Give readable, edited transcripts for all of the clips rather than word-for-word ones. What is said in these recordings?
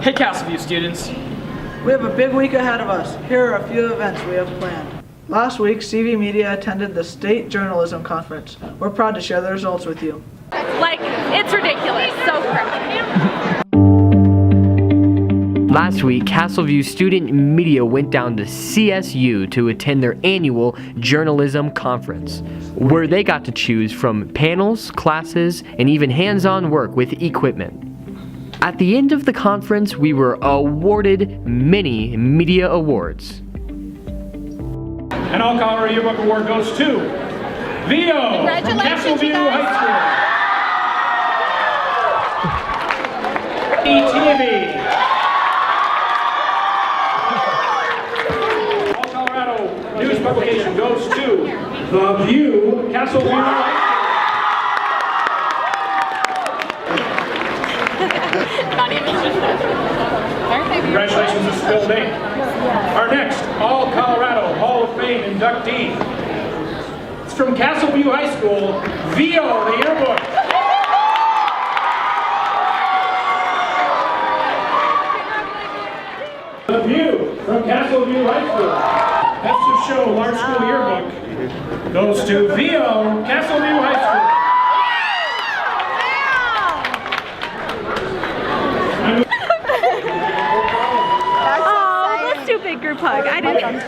Hey Castleview students! We have a big week ahead of us. Here are a few events we have planned. Last week, CV Media attended the State Journalism Conference. We're proud to share the results with you. Like, it's ridiculous. So proud. Last week, Castleview Student Media went down to CSU to attend their annual journalism conference, where they got to choose from panels, classes, and even hands-on work with equipment. At the end of the conference, we were awarded many media awards. An All-Colorado Yearbook Award goes to VO from Castleview High School. CVTV. All-Colorado News Publication goes to The View, Castleview High School. Congratulations, this is Bill Dane. Our next All-Colorado Hall of Fame inductee. It's from Castleview High School, VO, the yearbook. The View from Castleview High School. Best of Show Large School Yearbook goes to VO, Castleview High School. Big group hug. I didn't.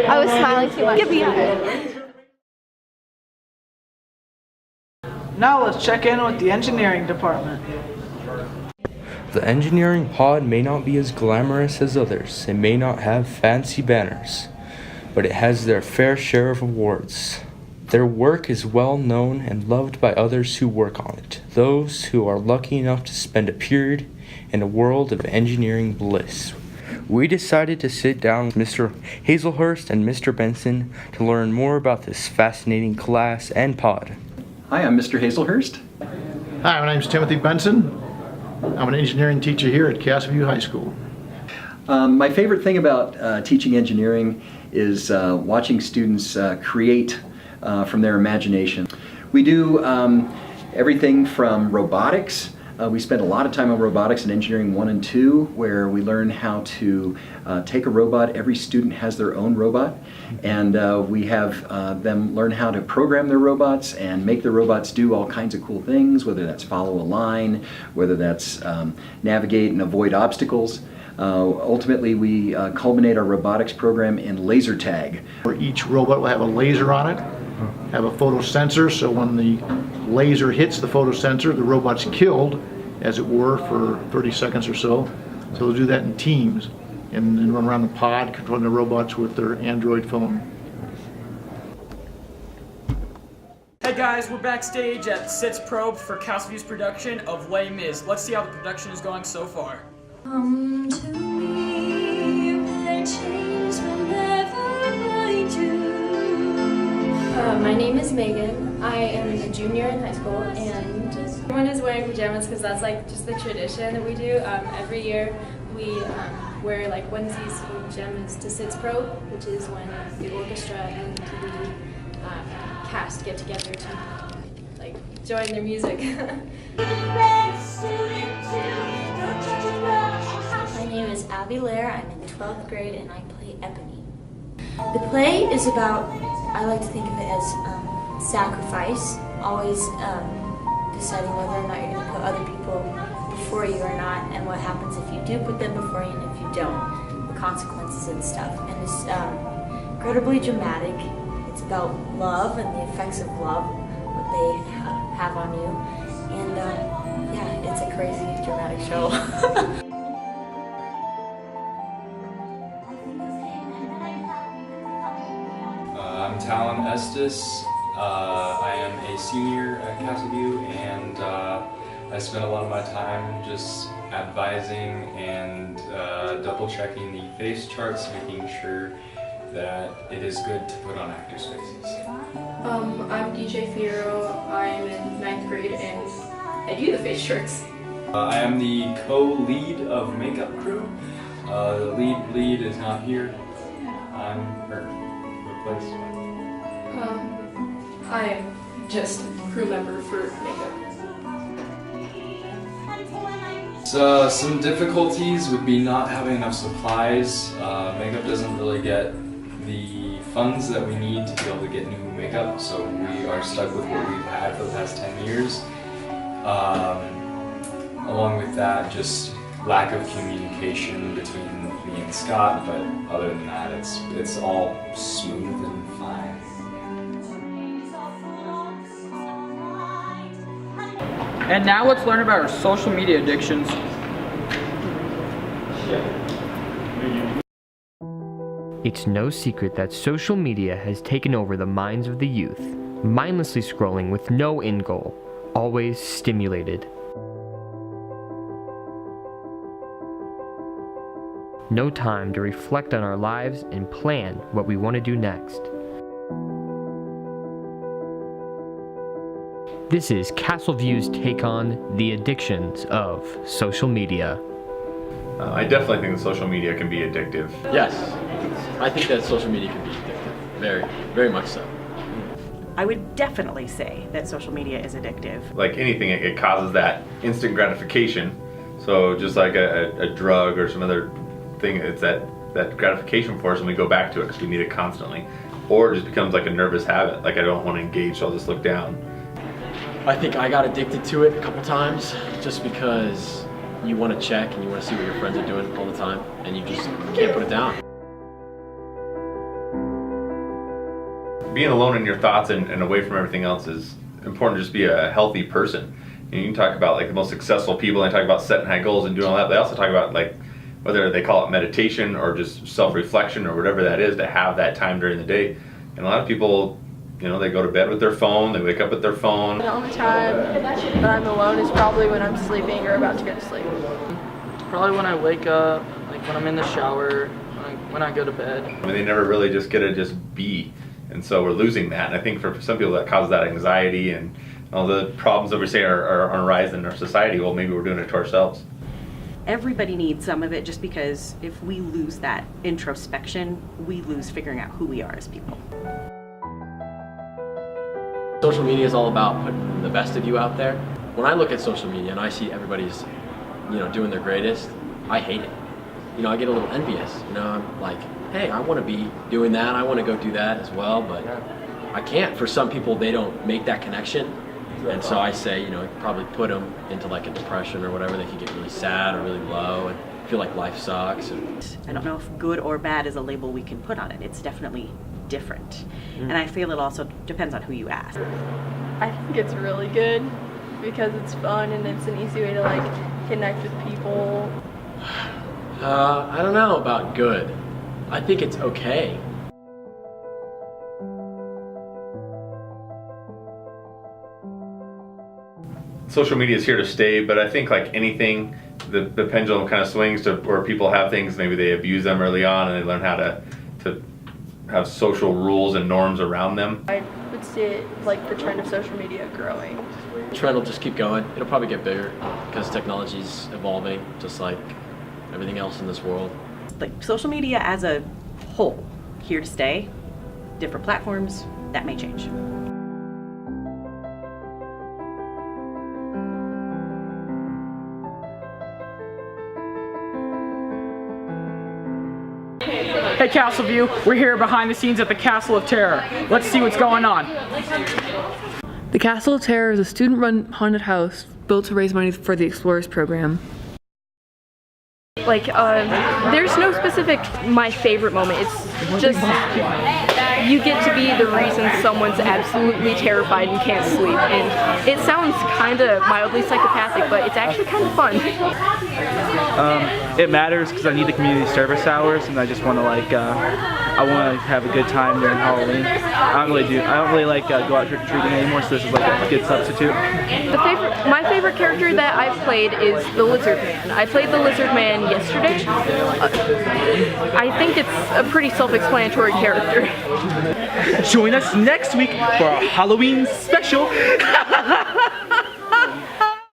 I was smiling too much. Give me a hug. Now let's check in with the engineering department. The engineering pod may not be as glamorous as others. It may not have fancy banners, but it has their fair share of awards. Their work is well known and loved by others who work on it, those who are lucky enough to spend a period in a world of engineering bliss. We decided to sit down with Mr. Hazelhurst and Mr. Benson to learn more about this fascinating class and pod. Hi, I'm Mr. Hazelhurst. Hi, my name is Timothy Benson. I'm an engineering teacher here at Castleview High School. My favorite thing about teaching engineering is watching students create from their imagination. We do everything from robotics. We spend a lot of time on robotics in Engineering 1 and 2, where we learn how to take a robot. Every student has their own robot, and we have them learn how to program their robots and make the robots do all kinds of cool things, whether that's follow a line, whether that's navigate and avoid obstacles. Ultimately, we culminate our robotics program in laser tag. Where each robot will have a laser on it, have a photo sensor, so when the laser hits the photo sensor, the robot's killed, as it were, for 30 seconds or so. So they'll do that in teams and then run around the pod, controlling the robots with their Android phone. Hey guys, we're backstage at Sit's Probe for Castleview's production of Les Mis. Let's see how the production is going so far. Come to me, where change will never find you. My name is Megan. I am a junior in high school, and everyone is wearing pajamas because that's like just the tradition that we do. Every year we wear like onesies or pajamas to Sit's Probe, which is when the orchestra and the cast get together to like join their music. My name is Abby Lair. I'm in 12th grade and I play Ebony. The play is about, I like to think of it as sacrifice, always deciding whether or not you're going to put other people before you or not, and what happens if you do put them before you and if you don't, the consequences and stuff. And it's incredibly dramatic. It's about love and the effects of love, what they have on you. And yeah, it's a crazy dramatic show. I'm Talon Estes. I am a senior at Castleview, and I spend a lot of my time just advising and double-checking the face charts, making sure that it is good to put on active spaces. I'm DJ Fierro. I'm in 9th grade and I do the face charts. I am the co-lead of makeup crew. The lead is not here. I'm her replaced. I am just a crew member for makeup. So some difficulties would be not having enough supplies. Makeup doesn't really get the funds that we need to be able to get new makeup, so we are stuck with what we've had for the past 10 years. Along with that, just lack of communication between me and Scott, but other than that, it's all smooth and fine. And now let's learn about our social media addictions. It's no secret that social media has taken over the minds of the youth, mindlessly scrolling with no end goal, always stimulated. No time to reflect on our lives and plan what we want to do next. This is Castle View's take on the addictions of social media. I definitely think that social media can be addictive. Yes, I think that social media can be addictive. Very, very much so. I would definitely say that social media is addictive. Like anything, it causes that instant gratification. So just like a drug or some other thing, it's that gratification for us, and we go back to it because we need it constantly. Or it just becomes like a nervous habit. Like I don't want to engage, so I'll just look down. I think I got addicted to it a couple times just because you want to check and you want to see what your friends are doing all the time, and you just can't put it down. Being alone in your thoughts and away from everything else is important to just be a healthy person. And you can talk about like the most successful people, and they talk about setting high goals and doing all that. They also talk about like whether they call it meditation or just self-reflection or whatever that is, to have that time during the day. And a lot of people, you know, they go to bed with their phone, they wake up with their phone. The only time that I'm alone is probably when I'm sleeping or about to go to sleep. Probably when I wake up, like when I'm in the shower, when I go to bed. I mean, they never really just get to just be. And so we're losing that. And I think for some people that causes that anxiety and all the problems that we say are on the rise in our society, well, maybe we're doing it to ourselves. Everybody needs some of it, just because if we lose that introspection, we lose figuring out who we are as people. Social media is all about putting the best of you out there. When I look at social media and I see everybody's, doing their greatest, I hate it. I get a little envious. I'm like, hey, I want to be doing that. I want to go do that as well, but I can't. For some people, they don't make that connection. And so I say, probably put them into like a depression or whatever. They can get really sad or really low and feel like life sucks. I don't know if good or bad is a label we can put on it. It's definitely different. And I feel it also depends on who you ask. I think it's really good because it's fun and it's an easy way to like connect with people. I don't know about good. I think it's okay. Social media is here to stay, but I think like anything, the pendulum kind of swings to where people have things, maybe they abuse them early on and they learn how to have social rules and norms around them. I would see it like the trend of social media growing. The trend will just keep going. It'll probably get bigger because technology's evolving just like everything else in this world. Like social media as a whole, here to stay. Different platforms, that may change. Hey Castleview, we're here behind the scenes at the Castle of Terror. Let's see what's going on. The Castle of Terror is a student-run haunted house built to raise money for the Explorers program. Like, there's no specific my favorite moment. It's just you get to be the reason someone's absolutely terrified and can't sleep. And it sounds kind of mildly psychopathic, but it's actually kind of fun. It matters because I need the community service hours, and I just want to I want to have a good time during Halloween. I don't really like go out trick-or-treating anymore, so this is like a good substitute. My favorite character that I've played is the Lizard Man. I played the Lizard Man yesterday. I think it's a pretty self-explanatory character. Join us next week for our Halloween special.